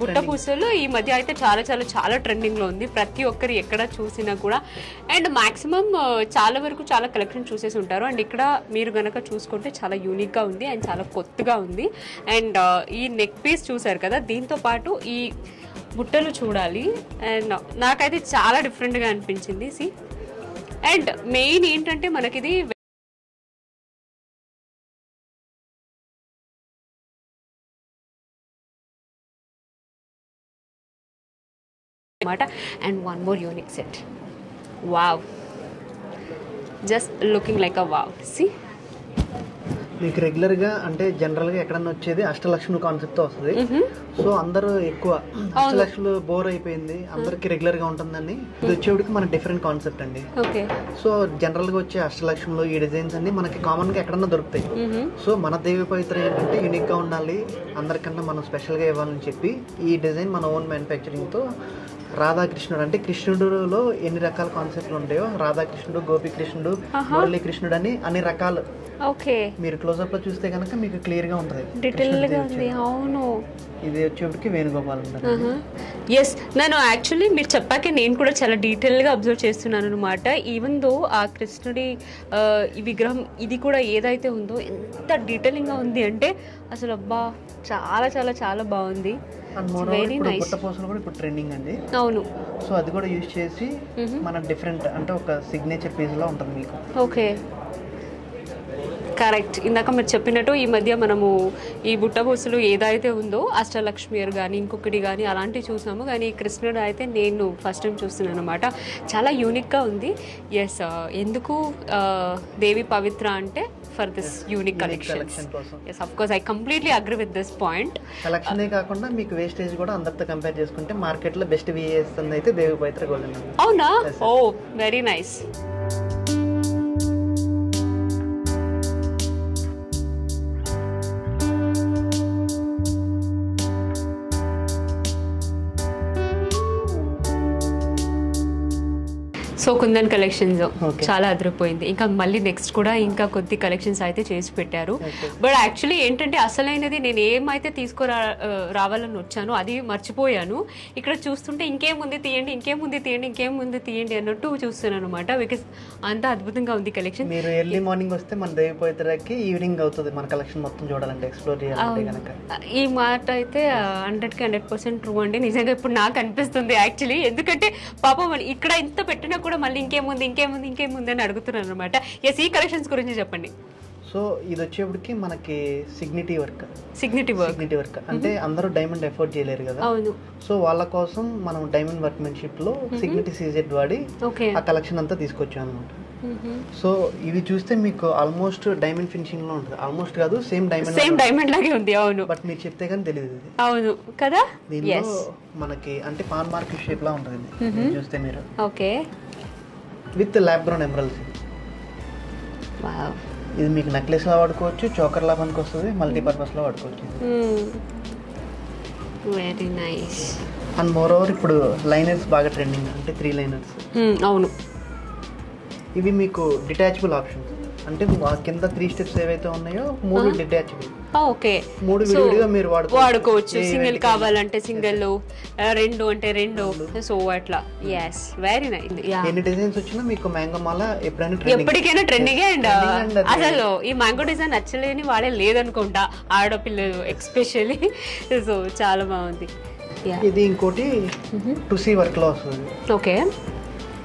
గుట్టపూసలు ఈ మధ్య అయితే చాలా చాలా చాలా ట్రెండింగ్లో ఉంది. ప్రతి ఒక్కరు ఎక్కడ చూసినా కూడా, అండ్ మాక్సిమం చాలా వరకు చాలా కలెక్షన్ చూసేసి ఉంటారు. అండ్ ఇక్కడ మీరు కనుక చూసుకుంటే చాలా యూనిక్గా ఉంది అండ్ చాలా కొత్తగా ఉంది. అండ్ ఈ నెక్ పీస్ చూసారు కదా, దీంతో పాటు ఈ బుట్టలు చూడాలి. అండ్ నాకైతే చాలా డిఫరెంట్గా అనిపించింది. సి, అండ్ మెయిన్ ఏంటంటే మనకిది అనమాట. And one more unique set, wow, just looking like a wow. See, మీకు రెగ్యులర్ గా అంటే జనరల్ గా ఎక్కడన్నా వచ్చేది అష్టలక్ష్మి కాన్సెప్ట్ తో వస్తుంది. సో అందరూ ఎక్కువ అష్టలక్ష్ములు బోర్ అయిపోయింది, అందరికి రెగ్యులర్ గా ఉంటుందని ఇది వచ్చేటికి మన డిఫరెంట్ కాన్సెప్ట్ అండి. సో జనరల్ గా వచ్చే అష్టలక్ష్ములు ఈ డిజైన్స్ అన్ని మనకి కామన్ గా ఎక్కడన్నా దొరుకుతాయి. సో మన దేవి పవిత్ర ఏంటంటే యూనిక్ గా ఉండాలి, అందరికన్నా మనం స్పెషల్ గా ఇవ్వాలని చెప్పి ఈ డిజైన్ మన ఓన్ మ్యానుఫ్యాక్చరింగ్ తో రాధాకృష్ణుడు, అంటే కృష్ణుడులో ఎన్ని రకాల కాన్సెప్ట్లు ఉంటాయో, రాధాకృష్ణుడు, గోపీకృష్ణుడు, మురళీ కృష్ణుడు అని అన్ని రకాలు. ఓకే, మీరు క్లోజ్అప్ లో చూస్తే కనుక మీకు క్లియర్ గా ఉంటుంది. అవును, ఇది వచ్చేప్పటికి వేణుగోపాల్ ఉంటారు. ఎస్, నేను యాక్చువల్లీ మీరు చెప్పాకే నేను కూడా చాలా డీటెయిల్గా అబ్జర్వ్ చేస్తున్నాను అనమాట. ఈవెన్ దో ఆ కృష్ణుడి ఈ విగ్రహం ఇది కూడా ఏదైతే ఉందో ఎంత డీటెయిలింగ్గా ఉంది అంటే అసలు అబ్బా, చాలా చాలా చాలా బాగుంది. గుట్టపూసలు కూడా ఇప్పుడు ట్రెండింగ్ అండి. అవును, సో అది కూడా యూజ్ చేసి మన డిఫరెంట్ అంటే ఒక సిగ్నేచర్ పీస్ లా ఉంటుంది మీకు. Okay, correct. ఇందాక మీరు చెప్పినట్టు ఈ మధ్య మనము ఈ బుట్టబూసులు ఏదైతే ఉందో అష్టలక్ష్మి కానీ ఇంకొకటి కానీ అలాంటివి చూసాము, కానీ కృష్ణుడు అయితే నేను ఫస్ట్ టైం చూస్తున్నాను అనమాట. చాలా యూనిక్గా ఉంది. ఎస్, ఎందుకు దేవి పవిత్ర అంటే for this unique collection. Yes, of course I completely agree with this point. Collection కాకుండా మీకు వేస్టేజ్ కూడా అందరితో కంపేర్ చేసుకుంటే మార్కెట్లో బెస్ట్ వేస్తుంది అయితే దేవి పవిత్ర గోల్డ్. అవునా? Oh, very nice. So kundan collections చాలా అదిరిపోయింది. ఇంకా మళ్ళీ నెక్స్ట్ కూడా ఇంకా కొద్ది కలెక్షన్స్ అయితే చేసి పెట్టారు. బట్ యాక్చువల్లీ ఏంటంటే అసలైనది నేను ఏమైతే రావాలని వచ్చానో అది మర్చిపోయాను. ఇక్కడ చూస్తుంటే ఇంకేముంది తీయండి, ఇంకేముంది తీయండి, ఇంకేముంది తీయండి అన్నట్టు చూస్తున్నాను అనమాట. బికాస్ అంత అద్భుతంగా ఉంది కలెక్షన్. మీరు ఎర్లీ మార్నింగ్ వస్తే మన దేవిపోయేసరికి ఈవినింగ్ అవుతుంది మన కలెక్షన్ మొత్తం చూడాలంటే, ఎక్స్ప్లోర్ చేయాలంటే కనుక. ఈ మాట అయితే 100% ట్రూ అండి. నిజంగా ఇప్పుడు నాకు అనిపిస్తుంది యాక్చువల్లీ. ఎందుకంటే పాపం ఇక్కడ ఇంత పెట్టినా కూడా మళ్ళీ ఇంకేముంది ఇంకేముంది ఇంకేముంది అని అడుగుతున్నాను అనమాట. ఎస్, ఈ కలెక్షన్స్ గురించి చెప్పండి. సో ఇది వచ్చేప్పటికి మనకి సిగ్నిటీ వర్క్ అంటే అందరూ డైమండ్ ఎఫోర్డ్ చేయలేరు కదా. అవును. సో వాళ్ళ కోసం మనం డైమండ్ వర్క్మెన్షిప్ లో సిగ్నిటీ సీజెడ్ వాడి ఆ కలెక్షన్ అంతా తీసుకొచ్చాం అనమాట. సో ఇవి చూస్తే మీకు ఆల్మోస్ట్ డైమండ్ ఫినిషింగ్ లో ఉంటుంది. ఆల్మోస్ట్ కాదు, సేమ్ డైమండ్ లాగే ఉంది. అవును, బట్ మీరు చెప్తే కానీ తెలియదు ఇది. అవును కదా. దీనిలో మనకి అంటే పాన్ మార్క్ షేప్ లా ఉంటుంది చూస్తే మీరు. Okay, with lab ground emeralds. ఇది మీకు నెక్లెస్ లా వాడుకోవచ్చు, చోకర్ లా పనికి వస్తుంది, మల్టీపర్పస్ లో వాడుకోవచ్చు. Very nice. And more over ఇప్పుడు లైనర్స్ బాగా ట్రెండింగ్, అంటే 3 లైనర్స్. అవును. ఇవి మీకు డిటాచబుల్ ఆప్షన్స్, అంటే ఆ కింద 3 స్టెప్స్ ఏవైతే ఉన్నాయో 3 డిటాచబుల్. ఓకే, 3 విడివిడిగా మీరు వాడుకోవచ్చు. సింగిల్ కావాలంటే సింగిల్, 2 అంటే 2. సో అట్లా. Yes, very nice. ఎన్ని డిజైన్స్ వచ్చినా మీకు మ్యాంగో మాల ఎప్పటికైనా ట్రెండింగ్. అండ్ అసలు ఈ మ్యాంగో డిజైన్ నచ్చలేని వాడే లేదనుకుంటా, ఆడపిల్లలు ఎక్స్పెషల్లీ. సో చాలా బాగుంది. ఇది ఇంకోటి 2C వర్క్ లో వస్తుంది. ఓకే,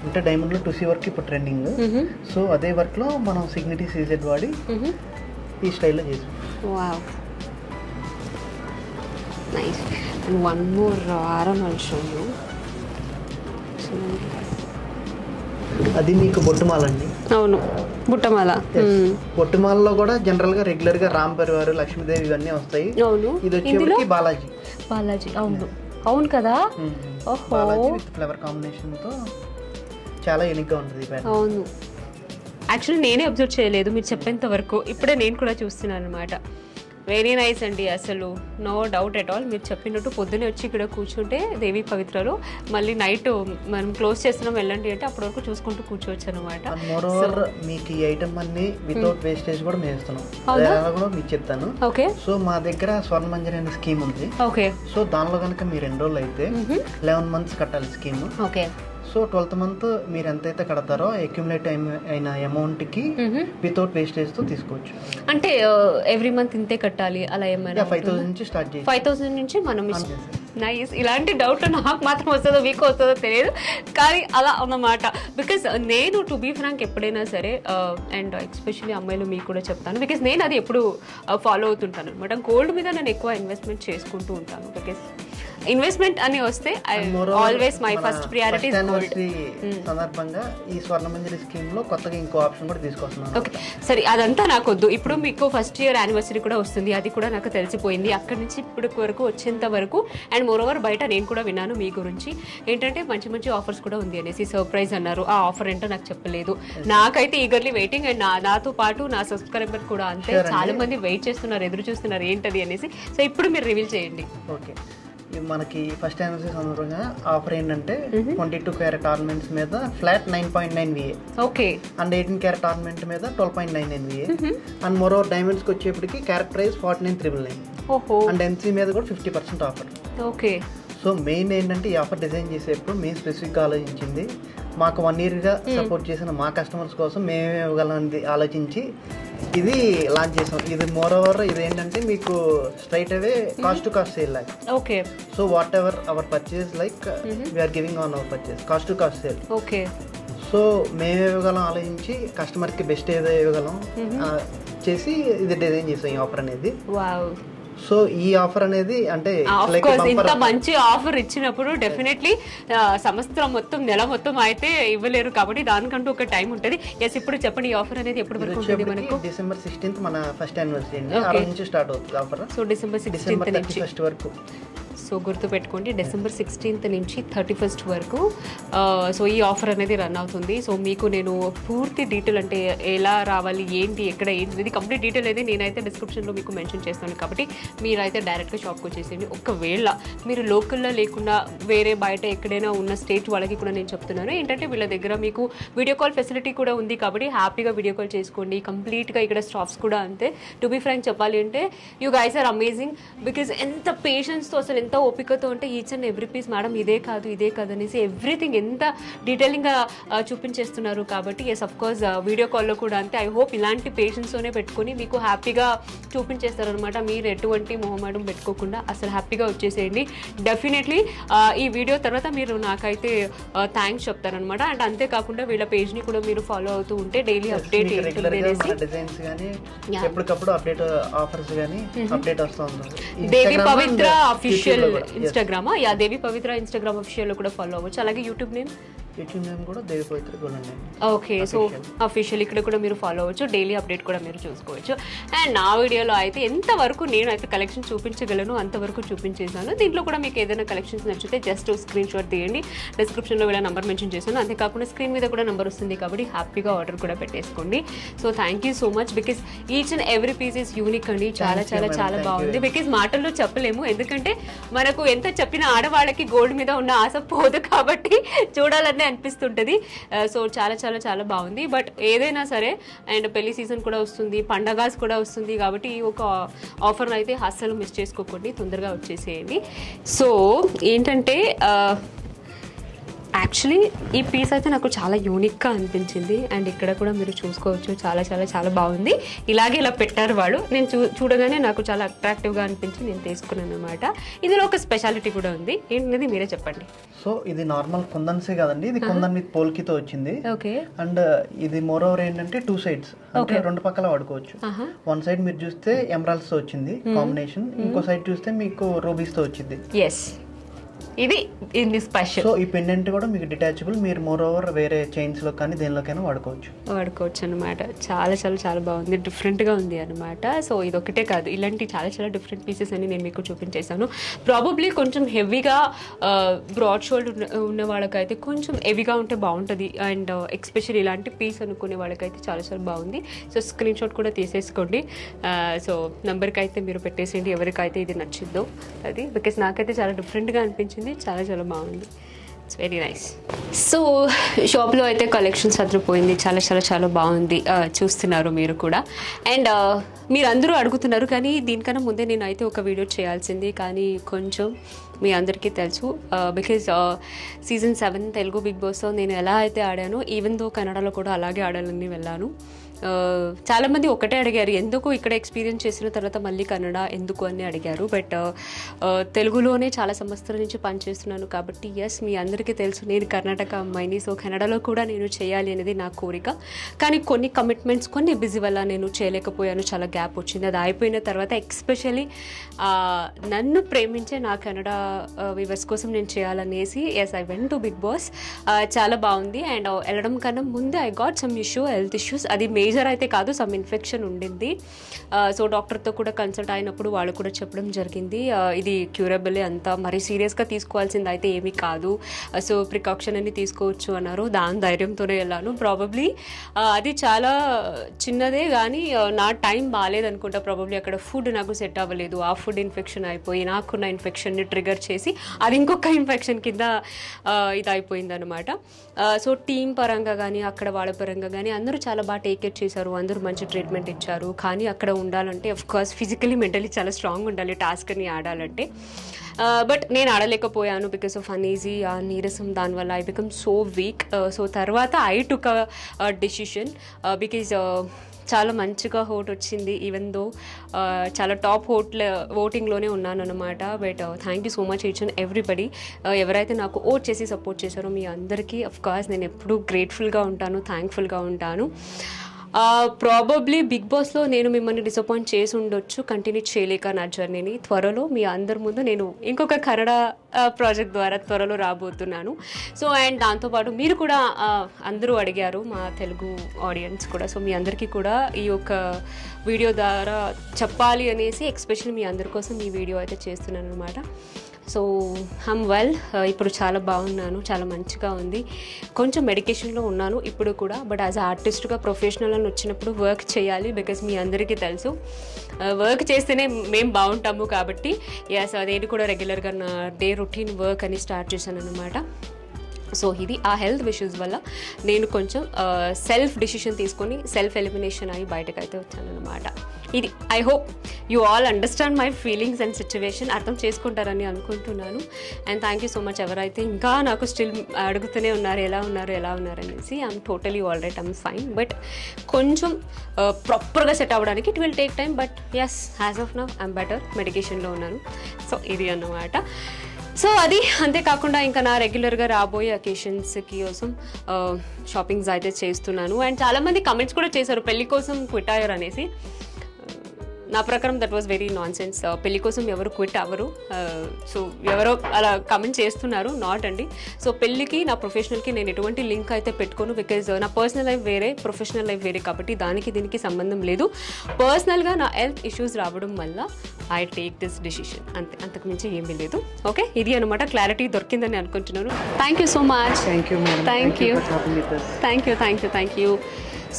అంటే డైమండ్ లో 2C వర్క్ ఇప్పుడు ట్రెండింగ్. సో అదే వర్క్ లో మనం సిగ్నిటీ సీజెడ్ వాడి ఈ స్టైల్లో చేసాం. Wow, nice. And one more ఆరం ఐల్ షో యూ. అది మీకు బొట్టుమాల అండి. అవును, బుట్టమాల. బొట్టుమాలలో కూడా జనరల్ గా రెగ్యులర్ గా రామ్ పరివారు, లక్ష్మీదేవి ఇవన్నీ వస్తాయి. అవును. ఇది వచ్చేప్పటికి బాలాజీ. అవును, అవును కదా. బాలాజీ విత్ ఫ్లవర్ కాంబినేషన్ తో చాలా యూనిక్ గా ఉంటుంది. అవును, యాక్చువల్లీ నేనే అబ్జర్వ్ చేయలేదు మీరు చెప్పేంత వరకు. ఇప్పుడే నేను కూడా చూస్తున్నాను అనమాట. వెరీ నైస్ అండి. అసలు నో డౌట్ ఎట్ ఆల్. మీరు చెప్పినట్టు పొద్దున్నే వచ్చి ఇక్కడ కూర్చుంటే దేవి పవిత్రలో, మళ్ళీ నైట్ మనం క్లోజ్ చేస్తున్నాం వెళ్ళండి అంటే అప్పటి వరకు చూసుకుంటూ కూర్చోవచ్చు అనమాట. మోర్ ఓవర్ మీకు ఈ ఐటమ్ అన్ని వితౌట్ వేస్టేజ్ కూడా మేము ఇస్తున్నాం. కూడా మీకు చెప్తాను. ఓకే. సో మా దగ్గర స్వర్ణ మంజరి అనే స్కీమ్ ఉంది. ఓకే. సో దానిలో కనుక మీరు 2 రోజులు అయితే 11 months కట్టాలి scheme. Okay. So 12th month మీరు ఎంతైతే కడతారో అక్యుములేట్ అయిన అమౌంట్ కి వితౌట్ వేస్టేజ్ తో తీసుకోవచ్చు. అంటే ఎవ్రీ మంత్ ఇంతే కట్టాలి అలా ఏమైనా? 5,000 నుంచి స్టార్ట్ చేసి 5,000 నుంచి మనం నైస్. ఇలాంటి డౌట్ నాకు మాత్రం వస్తుందో మీకు వస్తుందో తెలియదు, కానీ అలా అన్నమాట. బికాస్ నేను టు బీ ఫ్రాంక్ ఎప్పుడైనా సరే, అండ్ ఎస్పెషల్లీ అమ్మాయిలు మీకు కూడా చెప్తాను, బికాస్ నేను అది ఎప్పుడు ఫాలో అవుతుంటాను అనమాట. గోల్డ్ మీద నేను ఎక్కువ ఇన్వెస్ట్మెంట్ చేసుకుంటూ ఉంటాను. బికాస్ ఇన్వెస్ట్మెంట్ అని వస్తే ఆల్వేస్ మై ఫస్ట్ ప్రియారిటీ సందర్భంగా ఈ స్వర్ణ మంజరి స్కీమ్ లో కొత్తగా ఇంకో ఆప్షన్ కూడా తీసుకొస్తున్నాను. ఓకే, సరే అదంతా నాకు వద్దు. ఇప్పుడు మీకు ఫస్ట్ ఇయర్ యానివర్సరీ కూడా వస్తుంది, అది కూడా నాకు తెలిసిపోయింది. అక్కడి నుంచి ఇప్పటి వరకు వచ్చేంత వరకు. అండ్ మోర్ ఓవర్ బయట నేను కూడా విన్నాను మీ గురించి, ఏంటంటే మంచి మంచి ఆఫర్స్ కూడా ఉంది అనేసి. సర్ప్రైజ్ అన్నారు, ఆ ఆఫర్ ఏంటో నాకు చెప్పలేదు. నాకైతే ఈగర్లీ వెయిటింగ్, అండ్ నాతో పాటు నా సబ్స్క్రైబర్ కూడా అంతే, చాలా మంది వెయిట్ చేస్తున్నారు, ఎదురు చూస్తున్నారు ఏంటది అనేసి. సో ఇప్పుడు మీరు రివీల్ చేయండి. ఓకే, మనకి ఫస్ట్ యానివర్సరీ సందర్భంగా ఆఫర్ ఏంటంటే 22 క్యారెట్ ఆర్నమెంట్స్ మీద flat 9.9 VA. Okay. And 18 carrot ornament మీద 12.99 VA. అండ్ మోర్ ఓవర్ డైమండ్స్కి వచ్చేప్పటికి క్యారెట్ ప్రైస్ 49,999. అండ్ NC మీద కూడా 50% ఆఫర్. ఓకే. సో మెయిన్ ఏంటంటే ఈ ఆఫర్ డిజైన్ చేసేప్పుడు మేము స్పెసిఫిక్గా ఆలోచించింది, మాకు 1 yearగా సపోర్ట్ చేసిన మా కస్టమర్స్ కోసం మేమే ఇవ్వగలమని ఆలోచించి ఇది లాంచ్ చేసాం. ఇది మోర్ ఓవర్ ఇది ఏంటంటే మీకు straight away cost to cost sale లాగా. Okay. So whatever our purchase like we are giving on our purchase cost to cost sale. Okay. So మేము ఇవ్వగలం ఆలోచించి కస్టమర్కి బెస్ట్ ఏదో ఇవ్వగలం చేసి ఇది డిజైన్ చేసాం ఈ ఆఫర్ అనేది. సో ఈ ఆఫర్ అనేది అంటే ఇంత మంచి ఆఫర్ ఇచ్చినప్పుడు డెఫినెట్లీ సంవత్సరం మొత్తం నెల మొత్తం అయితే ఇవ్వలేరు, కాబట్టి దానికంటూ ఒక టైం ఉంటుంది. ఎస్, ఇప్పుడు చెప్పండి ఈ ఆఫర్ అనేది ఎప్పుడు వరకు ఉంటుంది మనకు? December 16th మన ఫస్ట్ యానివర్సరీ అండి, ఆ రోజు నుంచి స్టార్ట్ అవుతుంది ఆఫర్. సో December 16th నుంచి 31st వరకు. సో గుర్తుపెట్టుకోండి, December 16th నుంచి 31st వరకు సో ఈ ఆఫర్ అనేది రన్ అవుతుంది. సో మీకు నేను పూర్తి డీటెయిల్ అంటే ఎలా రావాలి ఏంటి ఎక్కడ ఏంటి ఇది కంప్లీట్ డీటెయిల్ అయితే నేనైతే డిస్క్రిప్షన్లో మీకు మెన్షన్ చేస్తాను, కాబట్టి మీరైతే డైరెక్ట్గా షాప్కి వచ్చేసేయండి. ఒకవేళ మీరు లోకల్లో లేకుండా వేరే బయట ఎక్కడైనా ఉన్న స్టేట్ వాళ్ళకి కూడా నేను చెప్తున్నాను ఏంటంటే వీళ్ళ దగ్గర మీకు వీడియో కాల్ ఫెసిలిటీ కూడా ఉంది కాబట్టి హ్యాపీగా వీడియో కాల్ చేసుకోండి. కంప్లీట్గా ఇక్కడ స్టాఫ్స్ కూడా అంతే. టు బీ ఫ్రాంక్ చెప్పాలి అంటే you guys are amazing because ఎంత పేషెన్స్తో అసలు ఎంత ఓపికతో అంటే each and every piece madam ఇదే కాదు అనేసి ఎవ్రీథింగ్ ఎంత డీటెయిలింగ్గా చూపించేస్తున్నారు. కాబట్టి ఎస్ అఫ్ కోర్స్ వీడియో కాల్లో కూడా అంతే. ఐ హోప్ ఇలాంటి పేషెన్స్తోనే పెట్టుకొని మీకు హ్యాపీగా చూపించేస్తారనమాట. మీరు ఎటువంటి మొహమాటం పెట్టుకోకుండా అసలు హ్యాపీగా వచ్చేసేయండి. డెఫినెట్లీ ఈ వీడియో తర్వాత మీరు నాకైతే థ్యాంక్స్ చెప్తారనమాట. అండ్ అంతేకాకుండా వీళ్ళ పేజ్ని కూడా మీరు ఫాలో అవుతూ ఉంటే డైలీ అప్డేట్ డిజైన్స్ కానీ ఎప్పటికప్పుడు అప్డేట్ ఆఫర్స్ కానీ అప్డేట్ వస్తూ ఉంటుంది. దేవి పవిత్ర అఫీషియల్ ఇన్స్టాగ్రామ్ దేవి పవిత్ర ఇన్స్టాగ్రామ్ అఫీషియల్లో కూడా ఫాలో అవ్వచ్చు. అలాగే యూట్యూబ్ నేమ్ కూడా దేవి Pavitra golden. Okay, so official ఇక్కడ కూడా మీరు ఫాలో అవ్వచ్చు. డైలీ అప్డేట్ కూడా మీరు చూసుకోవచ్చు. అండ్ నా వీడియోలో అయితే ఎంతవరకు నేను అయితే కలెక్షన్ చూపించగలను అంతవరకు చూపించేసాను. దీంట్లో కూడా మీకు ఏదైనా కలెక్షన్స్ నచ్చితే జస్ట్ స్క్రీన్ షాట్ తీయండి. డిస్క్రిప్షన్లో వీళ్ళ నెంబర్ మెన్షన్ చేశాను. అంతేకాకుండా స్క్రీన్ మీద కూడా నెంబర్ వస్తుంది కాబట్టి హ్యాపీగా ఆర్డర్ కూడా పెట్టేసుకోండి. So thank you so much because each and every piece is unique అండి. చాలా చాలా చాలా బాగుంది. బికాస్ మాటల్లో చెప్పలేము, ఎందుకంటే మనకు ఎంత చెప్పిన ఆడవాళ్ళకి గోల్డ్ మీద ఉన్న ఆశ పోదు కాబట్టి చూడాలని అనిపిస్తుంటది. సో చాలా చాలా చాలా బాగుంది. బట్ ఏదైనా సరే అండ్ పెళ్లి సీజన్ కూడా వస్తుంది, పండగాస్ కూడా వస్తుంది కాబట్టి ఈ ఒక ఆఫర్ అయితే అస్సలు మిస్ చేసుకోకండి, తొందరగా వచ్చేసేయండి. సో ఏంటంటే యాక్చువల్లీ ఈ పీస్ అయితే నాకు చాలా యూనిక్గా అనిపించింది. అండ్ ఇక్కడ కూడా మీరు చూసుకోవచ్చు, చాలా చాలా చాలా బాగుంది. ఇలాగే ఇలా పెట్టారు వాళ్ళు. నేను చూడగానే నాకు చాలా అట్రాక్టివ్గా అనిపించి నేను తీసుకున్నాను అనమాట. ఇందులో ఒక స్పెషాలిటీ కూడా ఉంది, ఏంటనేది మీరే చెప్పండి. సో ఇది నార్మల్ కుందన్సే కదండి, ఇది కుందన్ విత్ పోల్కితో వచ్చింది. ఓకే. అండ్ ఇది మోర్ ఓవర్ ఏంటంటే 2 sides అంటే 2 పక్కల వాడుకోవచ్చు. 1 side మీరు చూస్తే ఎమరాల్డ్స్ తో వచ్చింది కాంబినేషన్, ఇంకో సైడ్ చూస్తే మీకు రూబీస్ తో వచ్చింది. ఎస్, ఇది స్పెషల్. సో ఈ పెండెంట్ కూడా మీకు డిటాచబుల్, మీరు మోర్ ఓవర్ వేరే చైన్స్ లో కానీ దేనిలోకైనా వాడుకోవచ్చు అనమాట. చాలా చాలా చాలా బాగుంది, డిఫరెంట్గా ఉంది అనమాట. సో ఇది ఒకటే కాదు, ఇలాంటి చాలా చాలా డిఫరెంట్ పీసెస్ అని నేను మీకు చూపించేశాను. ప్రాబబ్లీ కొంచెం హెవీగా బ్రాడ్ షోల్డర్ ఉన్న వాళ్ళకైతే కొంచెం హెవీగా ఉంటే బాగుంటుంది. అండ్ ఎక్స్పెషల్లీ ఇలాంటి పీస్ అనుకునే వాళ్ళకైతే చాలా చాలా బాగుంది. సో స్క్రీన్ షాట్ కూడా తీసేసుకోండి. సో నెంబర్కి అయితే మీరు పెట్టేసేయండి ఎవరికైతే ఇది నచ్చిందో అది. బికాస్ నాకైతే చాలా డిఫరెంట్గా అనిపించింది, చాలా చాలా బాగుంది. It's very nice. సో షాప్లో అయితే కలెక్షన్స్ అదిరిపోయింది, చాలా చాలా చాలా బాగుంది. చూస్తున్నారు మీరు కూడా. అండ్ మీరు అందరూ అడుగుతున్నారు కానీ దీనికన్నా ముందే నేను అయితే ఒక వీడియో చేయాల్సింది, కానీ కొంచెం మీ అందరికీ తెలుసు బికాజ్ సీజన్ 7 తెలుగు బిగ్ బాస్లో నేను ఎలా అయితే ఆడానో ఈవెన్ దో కన్నడలో కూడా అలాగే ఆడాలని వెళ్ళాను. చాలామంది ఒకటే అడిగారు, ఎందుకు ఇక్కడ ఎక్స్పీరియన్స్ చేసిన తర్వాత మళ్ళీ కన్నడ ఎందుకు అని అడిగారు. బట్ తెలుగులోనే చాలా సంవత్సరాల నుంచి పనిచేస్తున్నాను కాబట్టి ఎస్, మీ అందరికీ తెలుసు నేను కర్ణాటక అమ్మాయిని. సో కన్నడలో కూడా నేను చేయాలి అనేది నా కోరిక. కానీ కొన్ని కమిట్మెంట్స్, కొన్ని బిజీ వల్ల నేను చేయలేకపోయాను, చాలా గ్యాప్ వచ్చింది. అది అయిపోయిన తర్వాత ఎక్స్పెషల్లీ నన్ను ప్రేమించే నా కన్నడ వ్యూవర్స్ కోసం నేను చేయాలనేసి yes I went to Bigg Boss. చాలా బాగుంది. అండ్ వెళ్ళడం కన్నా ముందే I got some health issues. అది మేజర్ అయితే కాదు, సమ్ ఇన్ఫెక్షన్ ఉండింది. సో డాక్టర్తో కూడా కన్సల్ట్ అయినప్పుడు వాళ్ళు కూడా చెప్పడం జరిగింది ఇది క్యూరబుల్, అంతా మరి సీరియస్గా తీసుకోవాల్సింది అయితే ఏమీ కాదు, సో ప్రికాషన్ అన్ని తీసుకోవచ్చు అన్నారు. దాని ధైర్యంతోనే వెళ్ళాను. ప్రాబబ్లీ అది చాలా చిన్నదే కానీ నా టైం బాగాలేదనుకుంటా. ప్రాబబ్లీ అక్కడ ఫుడ్ నాకు సెట్ అవ్వలేదు, ఆ ఫుడ్ ఇన్ఫెక్షన్ అయిపోయి నాకున్న ఇన్ఫెక్షన్ని ట్రిగర్ చేసి అది ఇంకొక ఇన్ఫెక్షన్ కింద ఇది అయిపోయింది అనమాట. సో టీం పరంగా కానీ అక్కడ వాళ్ళ పరంగా కానీ అందరూ చాలా బాగా టేక్ కేర్ చేశారు, అందరూ మంచి ట్రీట్మెంట్ ఇచ్చారు. కానీ అక్కడ ఉండాలంటే అఫ్కోర్స్ ఫిజికలీ మెంటలీ చాలా స్ట్రాంగ్ ఉండాలి టాస్క్ని ఆడాలంటే. బట్ నేను ఆడలేకపోయాను బికాస్ ఆఫ్ అనీజీ, ఆ నీరసం, దానివల్ల I become so weak. So తర్వాత I took a decision because చాలా మంచిగా ఓట్ వచ్చింది. ఈవెన్ దో చాలా టాప్ ఓటింగ్లోనే ఉన్నాను అనమాట. But thank you so much each and everybody ఎవరైతే నాకు ఓట్ చేసి సపోర్ట్ చేశారో మీ అందరికీ అఫ్కోర్స్ నేను ఎప్పుడూ గ్రేట్ఫుల్గా ఉంటాను, థ్యాంక్ఫుల్గా ఉంటాను. ప్రాబబ్లీ బిగ్ బాస్లో నేను మిమ్మల్ని డిసప్పాయింట్ చేసి ఉండొచ్చు, కంటిన్యూ చేయలేక నా జర్నీని. త్వరలో మీ అందరి ముందు నేను ఇంకొక కన్నడ ప్రాజెక్ట్ ద్వారా త్వరలో రాబోతున్నాను. సో అండ్ దాంతోపాటు మీరు కూడా అందరూ అడిగారు, మా తెలుగు ఆడియన్స్ కూడా. సో మీ అందరికీ కూడా ఈ యొక్క వీడియో ద్వారా చెప్పాలి అనేసి ఎక్స్పెషల్లీ మీ అందరి కోసం ఈ వీడియో అయితే చేస్తున్నాను అనమాట. సో ఐమ్ వెల్, ఇప్పుడు చాలా బాగున్నాను, చాలా మంచిగా ఉంది. కొంచెం మెడికేషన్లో ఉన్నాను ఇప్పుడు కూడా, బట్ యాజ్ ఆర్టిస్ట్గా ప్రొఫెషనల్ అని వచ్చినప్పుడు వర్క్ చేయాలి. బికాజ్ మీ అందరికీ తెలుసు వర్క్ చేస్తేనే మేము బాగుంటాము కాబట్టి ఎస్, అదేది కూడా రెగ్యులర్గా నా డే రొటీన్ వర్క్ అని స్టార్ట్ చేశాను అనమాట. సో ఇది ఆ హెల్త్ ఇష్యూస్ వల్ల నేను కొంచెం సెల్ఫ్ డిసిషన్ తీసుకొని సెల్ఫ్ ఎలిమినేషన్ అయ్యి బయటకు అయితే వచ్చానమాట. ఇది I hope you all understand my feelings and situation, అర్థం చేసుకుంటారని అనుకుంటున్నాను. And thank you so much ఎవరైతే ఇంకా నాకు స్టిల్ అడుగుతూనే ఉన్నారు ఎలా ఉన్నారు అనేసి. I'm totally all right, I'm fine. But కొంచెం ప్రాపర్గా సెట్ అవ్వడానికి it will take time. But yes, as of now I'm better, మెడికేషన్లో ఉన్నాను. సో ఇది అన్నమాట. సో అది అంతేకాకుండా ఇంకా నా రెగ్యులర్గా రాబోయే అకేషన్స్కి కోసం షాపింగ్స్ అయితే చేస్తున్నాను. అండ్ చాలామంది కమెంట్స్ కూడా చేశారు పెళ్లి కోసం క్విట్ అయ్యారు అనేసి. నా ప్రకారం that was very non sense. పెళ్లి కోసం ఎవరు క్విట్ అవ్వరు. సో ఎవరో అలా కమెంట్ చేస్తున్నారు, నాట్ అండి. సో పెళ్ళికి నా ప్రొఫెషనల్కి నేను ఎటువంటి లింక్ అయితే పెట్టుకోను. బికాజ్ నా పర్సనల్ లైఫ్ వేరే, ప్రొఫెషనల్ లైఫ్ వేరే కాబట్టి దానికి దీనికి సంబంధం లేదు. పర్సనల్గా నా హెల్త్ ఇష్యూస్ రావడం వల్ల ఐ టేక్ దిస్ డిసిషన్, అంతే, అంతకుమించి ఏమీ లేదు. ఓకే, ఇది అనమాట. క్లారిటీ దొరికిందని అనుకుంటున్నాను. Thank you so much. Thank you.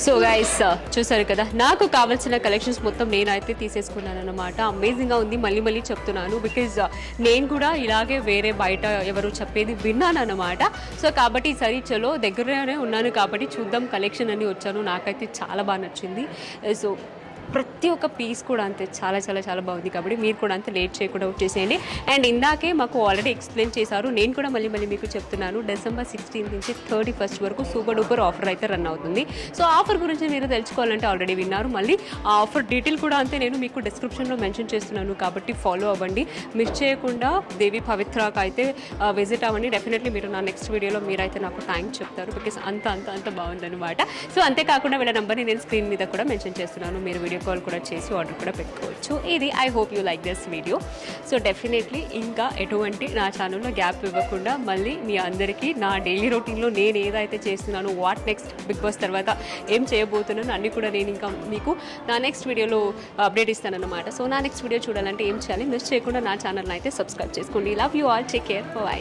So guys, చూసారు కదా, నాకు కావాల్సిన కలెక్షన్స్ మొత్తం నేనైతే తీసేసుకున్నాను అనమాట. అమేజింగ్గా ఉంది, మళ్ళీ చెప్తున్నాను. బికాజ్ నేను కూడా ఇలాగే వేరే బయట ఎవరు చెప్పేది విన్నాను అనమాట. సో కాబట్టి ఈసారి చలో దగ్గరనే ఉన్నాను కాబట్టి చూద్దాం కలెక్షన్ అని వచ్చాను. నాకైతే చాలా బాగా నచ్చింది. సో ప్రతి ఒక్క పీస్ కూడా అంతే చాలా చాలా చాలా బాగుంది కాబట్టి మీరు కూడా అంతే లేట్ చేయకుండా వచ్చేసేయండి. అండ్ ఇందాకే మాకు ఆల్రెడీ ఎక్స్ప్లెయిన్ చేశారు, నేను కూడా మళ్ళీ మీకు చెప్తున్నాను. December 16th నుంచి 31st వరకు సూపర్ డూపర్ ఆఫర్ అయితే రన్ అవుతుంది. సో ఆఫర్ గురించి మీరు తెలుసుకోవాలంటే ఆల్రెడీ విన్నారు. మళ్ళీ ఆ ఆఫర్ డీటెయిల్ కూడా అంతే నేను మీకు డిస్క్రిప్షన్లో మెన్షన్ చేస్తున్నాను కాబట్టి ఫాలో అవ్వండి. మిస్ చేయకుండా దేవి పవిత్రకి అయితే విజిట్ అవ్వండి. డెఫినెట్లీ మీరు నా నెక్స్ట్ వీడియోలో మీరైతే నాకు థ్యాంక్స్ చెప్తారు. బికాస్ అంత బాగుందన్నమాట. సో అంతేకాకుండా వీళ్ళ నెంబర్ని నేను స్క్రీన్ మీద కూడా మెన్షన్ చేస్తున్నాను. మీరు వీడియో కాల్ కూడా చేసి ఆర్డర్ కూడా పెట్టుకోవచ్చు. ఇది I hope you like this video. So definitely ఇంకా ఎటువంటి నా ఛానల్లో గ్యాప్ ఇవ్వకుండా మళ్ళీ మీ అందరికీ నా డైలీ రొటీన్లో నేను ఏదైతే చేస్తున్నానో, వాట్ నెక్స్ట్, బిగ్ బాస్ తర్వాత ఏం చేయబోతున్నాను అన్నీ కూడా నేను ఇంకా మీకు నా నెక్స్ట్ వీడియోలో అప్డేట్ ఇస్తానన్నమాట. సో నా నెక్స్ట్ వీడియో చూడాలంటే ఏం చేయాలి, మిస్ చేయకుండా నా ఛానల్ని అయితే సబ్స్క్రైబ్ చేసుకోండి. Love you all, take care, by.